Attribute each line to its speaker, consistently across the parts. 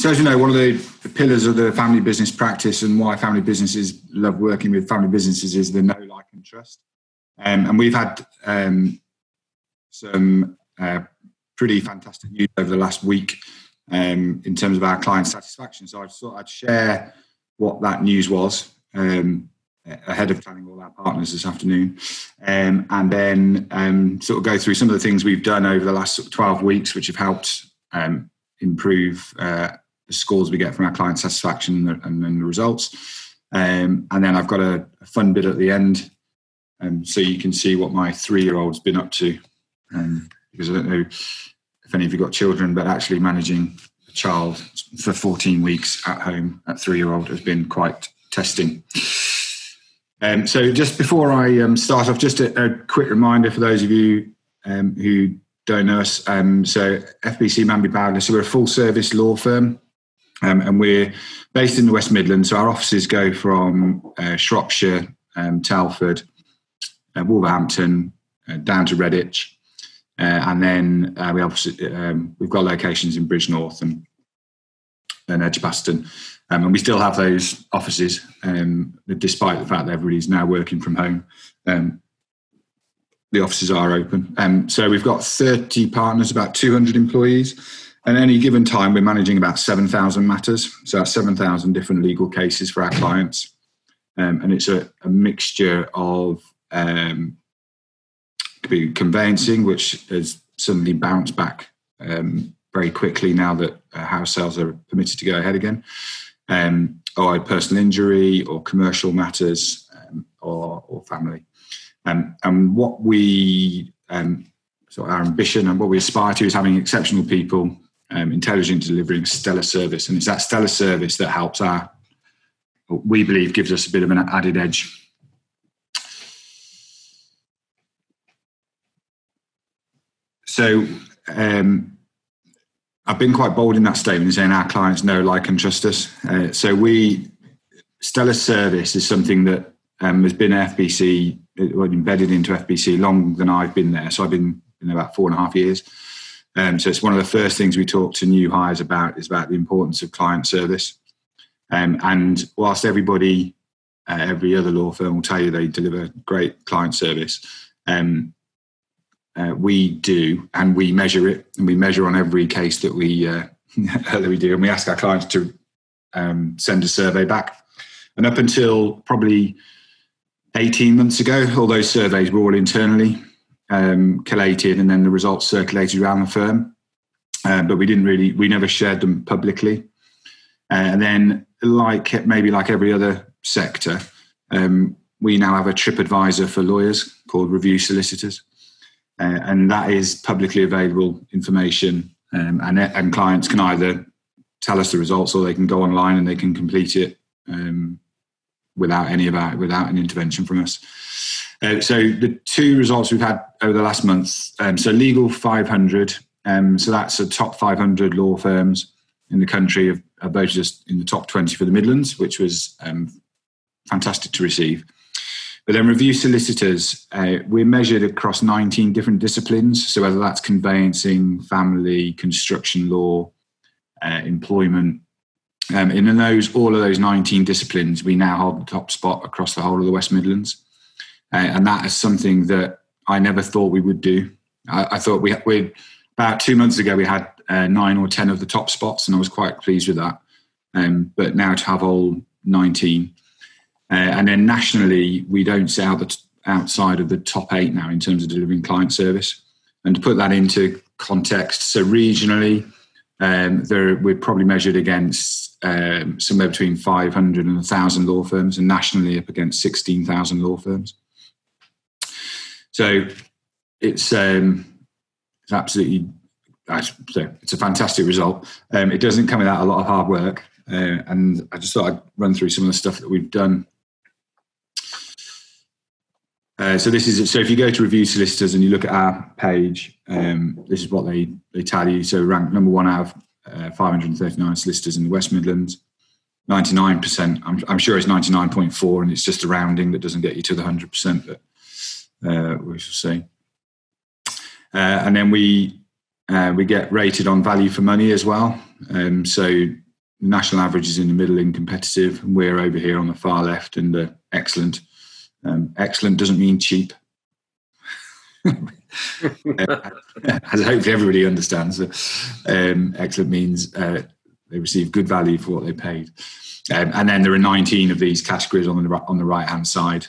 Speaker 1: So as you know, one of the pillars of the family business practice and why family businesses love working with family businesses is the know, like and trust. And we've had some pretty fantastic news over the last week in terms of our client satisfaction. So I thought I'd share what that news was ahead of telling all our partners this afternoon, and then sort of go through some of the things we've done over the last sort of 12 weeks, which have helped improve the scores we get from our client satisfaction and then the results. And then I've got a fun bit at the end, so you can see what my 3-year-old's been up to. Because I don't know if any of you got children, but actually managing a child for 14 weeks at home at 3-year-old has been quite testing. So just before I start off, just a quick reminder for those of you who don't know us. So FBC Manby Bowdler, so we're a full service law firm, and we're based in the West Midlands. So our offices go from Shropshire, Telford, Wolverhampton, down to Redditch. And then we've got locations in Bridgnorth and Edgbaston. And we still have those offices, despite the fact that everybody's now working from home. The offices are open. So we've got 30 partners, about 200 employees. And at any given time, we're managing about 7,000 matters. So that's 7,000 different legal cases for our clients. And it's a mixture of could be conveyancing, which has suddenly bounced back very quickly now that house sales are permitted to go ahead again, or personal injury, or commercial matters, or family. And what we, so our ambition and what we aspire to is having exceptional people, intelligent, delivering stellar service. And it's that stellar service that helps we believe gives us a bit of an added edge. So I've been quite bold in that statement, saying our clients know, like and trust us. Stellar service is something that has been FBC, embedded into FBC longer than I've been there. So I've been in about 4.5 years. So it's one of the first things we talk to new hires about is about the importance of client service. And whilst everybody, every other law firm will tell you they deliver great client service, we do, and we measure it, and we measure on every case that we do, and we ask our clients to send a survey back. And up until probably 18 months ago, all those surveys were all internally collated, and then the results circulated around the firm. But we never shared them publicly. And then, like every other sector, we now have a trip advisor for lawyers called Review Solicitors. And that is publicly available information, and clients can either tell us the results or they can go online and they can complete it without an intervention from us. So the 2 results we've had over the last month, so Legal 500, so that's the top 500 law firms in the country have voted us in the top 20 for the Midlands, which was fantastic to receive. But then Review Solicitors, we're measured across 19 different disciplines. So whether that's conveyancing, family, construction law, employment. And in all of those 19 disciplines, we now hold the top spot across the whole of the West Midlands. And that is something that I never thought we would do. I thought we about 2 months ago, we had 9 or 10 of the top spots, and I was quite pleased with that. But now to have all 19. And then nationally, we don't sit outside of the top 8 now in terms of delivering client service. And to put that into context, so regionally, we're probably measured against somewhere between 500 and 1,000 law firms, and nationally up against 16,000 law firms. So it's absolutely, so it's a fantastic result. It doesn't come without a lot of hard work, and I just thought I'd run through some of the stuff that we've done. So if you go to Review Solicitors and you look at our page, this is what they tell you. So ranked number 1 out of 539 solicitors in the West Midlands, 99%. I'm sure it's 99.4, and it's just a rounding that doesn't get you to the 100%, but we shall see. And then we get rated on value for money as well. So the national average is in the middle in competitive, and we're over here on the far left and excellent. Excellent doesn't mean cheap. As hopefully everybody understands. Excellent means they receive good value for what they paid. And then there are 19 of these categories on the right hand side,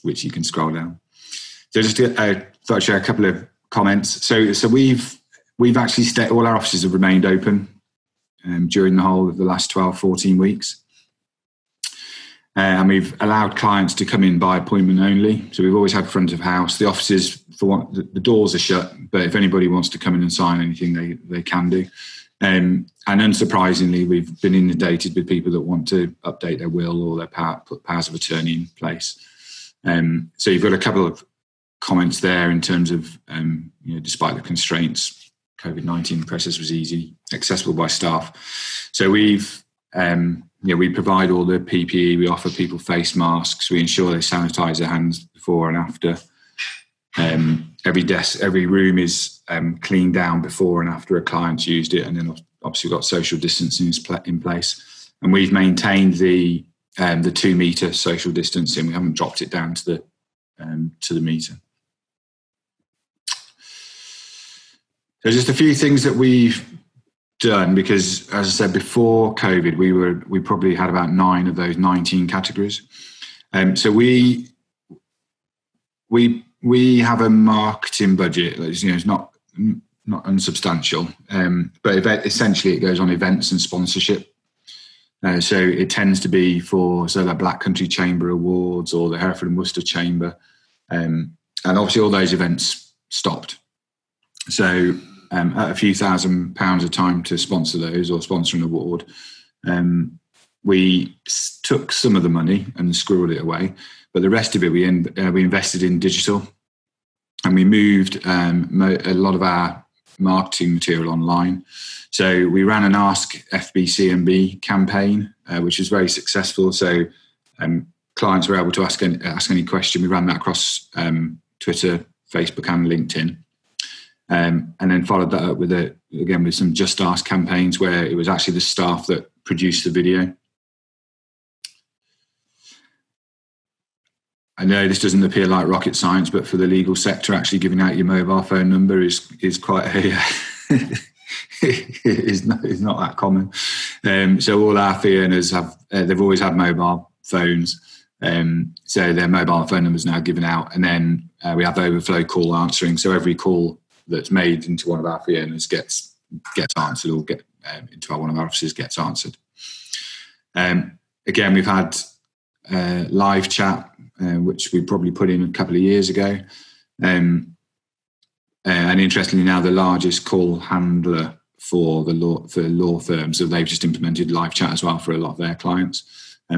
Speaker 1: which you can scroll down. So just thought I'd share a couple of comments. So we've actually all our offices have remained open during the whole of the last 12, 14 weeks. And we've allowed clients to come in by appointment only. So we've always had front of house. The offices, the doors are shut, but if anybody wants to come in and sign anything, they can do. And unsurprisingly, we've been inundated with people that want to update their will or put powers of attorney in place. So you've got a couple of comments there in terms of, despite the constraints, COVID-19 process was easy, accessible by staff. So we provide all the PPE. We offer people face masks. We ensure they sanitize their hands before and after. Every room is cleaned down before and after a client's used it, and then obviously we've got social distancing in place. And we've maintained the 2 metre social distancing. We haven't dropped it down to the metre. So just a few things that we've done, because as I said, before COVID, we probably had about 9 of those 19 categories. So we have a marketing budget that is, it's not unsubstantial, but essentially it goes on events and sponsorship. So it tends to be for the Black Country Chamber Awards or the Hereford and Worcester Chamber, and obviously all those events stopped. So at a few £1,000s a time to sponsor those or sponsor an award, we took some of the money and squirreled it away, but the rest of it we invested in digital, and we moved a lot of our marketing material online. So we ran an Ask FBCMB campaign, which was very successful. So clients were able to ask any question. We ran that across Twitter, Facebook, and LinkedIn. And then followed that up with some Just Ask campaigns where it was actually the staff that produced the video. I know this doesn't appear like rocket science, but for the legal sector, actually giving out your mobile phone number is quite is not that common. So all our fee earners they've always had mobile phones. So their mobile phone number is now given out, and then we have overflow call answering. So every call that's made into one of our fee earners gets answered, or into one of our offices gets answered. Again, we've had live chat, which we probably put in a couple of years ago. And interestingly, now the largest call handler for law firms, so they've just implemented live chat as well for a lot of their clients.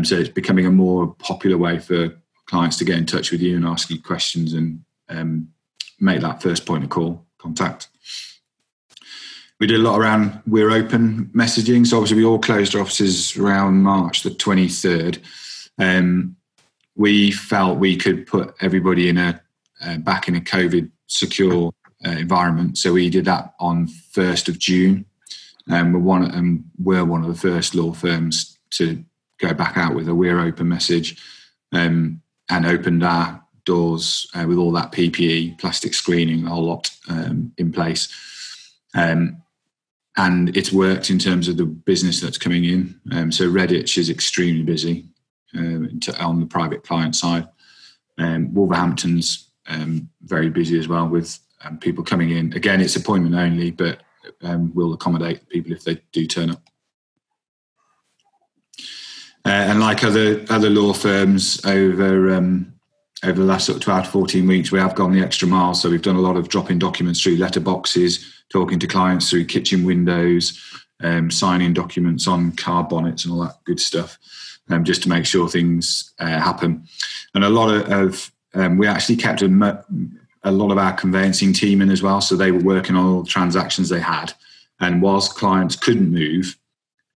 Speaker 1: So it's becoming a more popular way for clients to get in touch with you and ask you questions and make that first point of contact. We did a lot around We're Open messaging. So obviously we all closed our offices around March the 23rd. We felt we could put everybody back in a COVID secure environment. So we did that on 1st of June. We're one of the first law firms to go back out with a We're Open message, and opened our doors with all that PPE, plastic screening, a whole lot in place. And it's worked in terms of the business that's coming in. So Redditch is extremely busy on the private client side. Wolverhampton's very busy as well with people coming in. Again, it's appointment only, but we'll accommodate people if they do turn up. And like other law firms over the last sort of 12 to 14 weeks, we have gone the extra mile. So we've done a lot of dropping documents through letterboxes, talking to clients through kitchen windows, signing documents on car bonnets and all that good stuff, just to make sure things happen. And a lot of we actually kept a lot of our conveyancing team in as well. So they were working on all the transactions they had. And whilst clients couldn't move,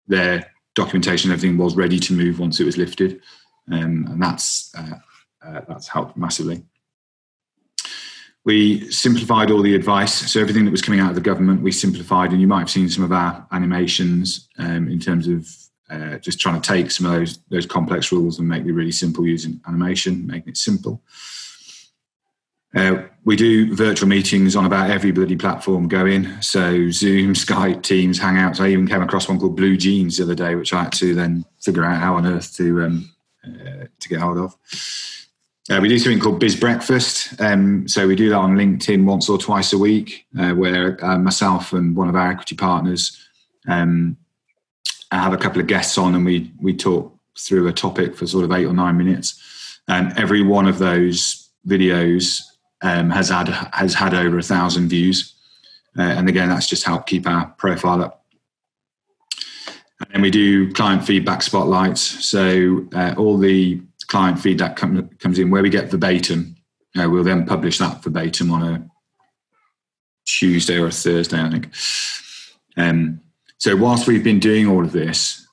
Speaker 1: their documentation, everything was ready to move once it was lifted. And that's helped massively. We simplified all the advice. So everything that was coming out of the government, we simplified. And you might have seen some of our animations in terms of just trying to take some of those complex rules and make it really simple using animation, making it simple. We do virtual meetings on about every bloody platform going. So Zoom, Skype, Teams, Hangouts. I even came across one called Blue Jeans the other day, which I had to then figure out how on earth to get hold of. We do something called Biz Breakfast. So we do that on LinkedIn once or twice a week, where myself and one of our equity partners have a couple of guests on, and we talk through a topic for sort of 8 or 9 minutes. And every one of those videos has had over 1,000 views. And again, that's just helped keep our profile up. And then we do client feedback spotlights. So all the client feedback comes in where we get verbatim. We'll then publish that verbatim on a Tuesday or a Thursday, I think. So whilst we've been doing all of this,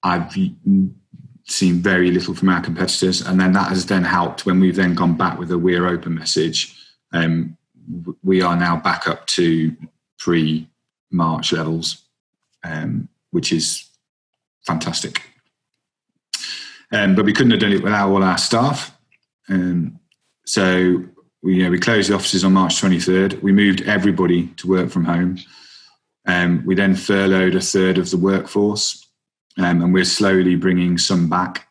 Speaker 1: I've seen very little from our competitors, and then that has then helped when we've then gone back with a "We're open" message. We are now back up to pre-March levels, which is fantastic. But we couldn't have done it without all our staff. So we closed the offices on March 23rd. We moved everybody to work from home. We then furloughed a third of the workforce, and we're slowly bringing some back.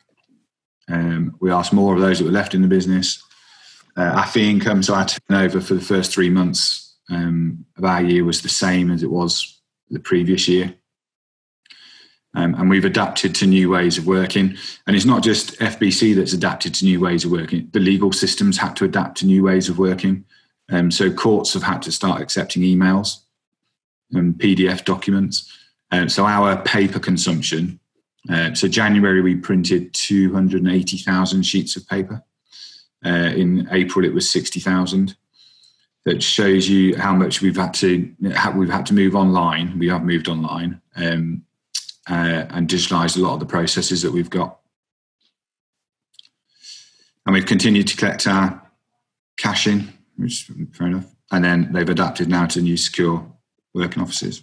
Speaker 1: We asked more of those that were left in the business. Our fee income, so our turnover for the first 3 months of our year was the same as it was the previous year. And we've adapted to new ways of working. And it's not just FBC that's adapted to new ways of working. The legal systems had to adapt to new ways of working. So courts have had to start accepting emails and PDF documents. So our paper consumption, so January we printed 280,000 sheets of paper. In April it was 60,000. That shows you how much we've had to move online. We have moved online. And digitalised a lot of the processes that we've got. And we've continued to collect our cash in, which is fair enough. And then they've adapted now to new secure working offices.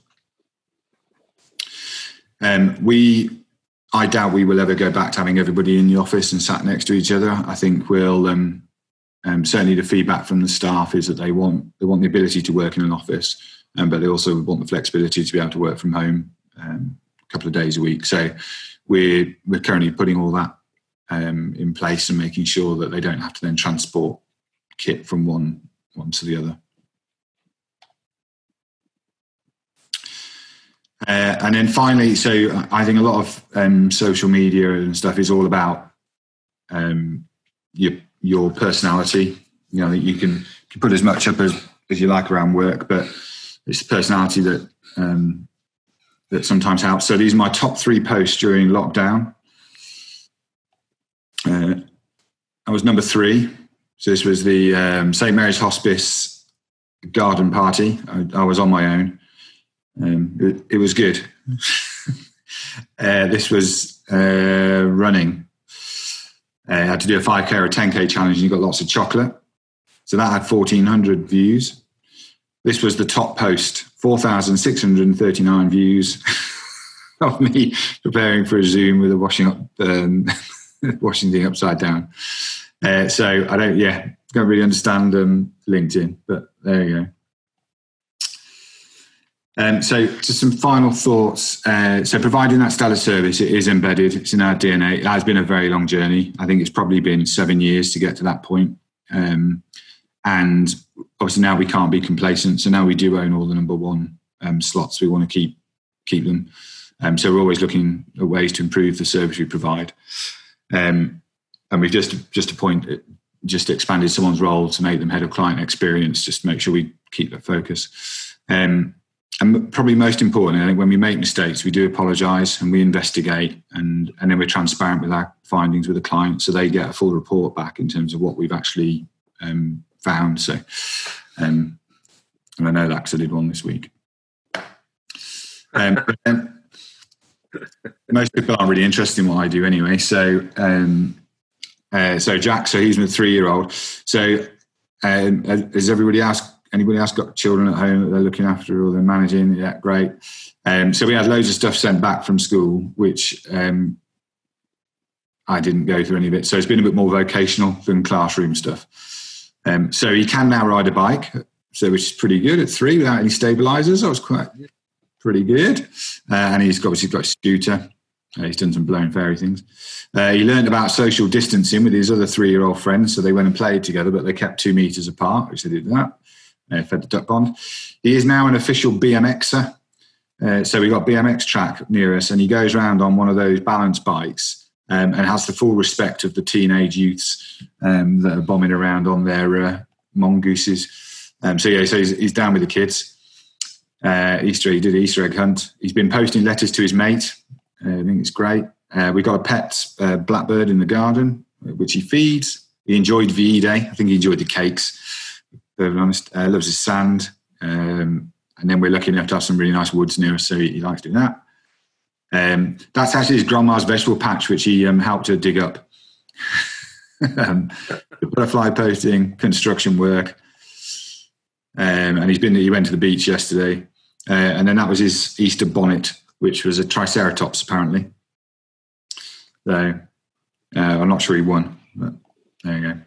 Speaker 1: I doubt we will ever go back to having everybody in the office and sat next to each other. I think we'll certainly the feedback from the staff is that they want the ability to work in an office, but they also want the flexibility to be able to work from home couple of days a week. So we're currently putting all that in place and making sure that they don't have to then transport kit from one to the other. And then finally, so I think a lot of social media and stuff is all about your personality. You can put as much up as you like around work, but it's the personality that sometimes helps. So these are my top 3 posts during lockdown. I was number 3. So this was the St. Mary's Hospice garden party. I was on my own. It was good. This was running. I had to do a 5K or a 10K challenge, and you got lots of chocolate. So that had 1,400 views. This was the top post, 4,639 views of me preparing for a Zoom with a washing thing upside down. So I don't really understand LinkedIn, but there you go. So just some final thoughts. So providing that stellar service, it is embedded. It's in our DNA. It has been a very long journey. I think it's probably been 7 years to get to that point. And obviously now we can't be complacent. So now we do own all the number 1 slots. We want to keep them. So we're always looking at ways to improve the service we provide. And we've just expanded someone's role to make them head of client experience, just to make sure we keep that focus. And probably most importantly, I think when we make mistakes, we do apologise and we investigate, and then we're transparent with our findings with the client, so they get a full report back in terms of what we've actually found. So, and I know that because I did one this week. But most people aren't really interested in what I do anyway. So Jack, so he's my 3-year-old. So Has anybody else got children at home that they're looking after or they're managing? Yeah, great. So we had loads of stuff sent back from school, which I didn't go through any of it. So it's been a bit more vocational than classroom stuff. So he can now ride a bike, which is pretty good at 3 without any stabilisers. That was pretty good. And he's obviously got a scooter. He's done some blown fairy things. He learned about social distancing with his other 3-year-old friends. So they went and played together, but they kept 2 metres apart, which they did that. Fed the duck pond. He is now an official BMXer. So we got BMX track near us, and he goes around on one of those balance bikes and has the full respect of the teenage youths that are bombing around on their mongooses. So he's down with the kids. He did an Easter egg hunt. He's been posting letters to his mate. I think it's great. We got a pet blackbird in the garden, which he feeds. He enjoyed VE Day. I think he enjoyed the cakes, to be honest. Loves his sand. And then we're lucky enough to have some really nice woods near us, so he likes doing that. That's actually his grandma's vegetable patch, which he helped her dig up. The butterfly posting, construction work. And he went to the beach yesterday. And then that was his Easter bonnet, which was a triceratops, apparently. So I'm not sure he won, but there you go.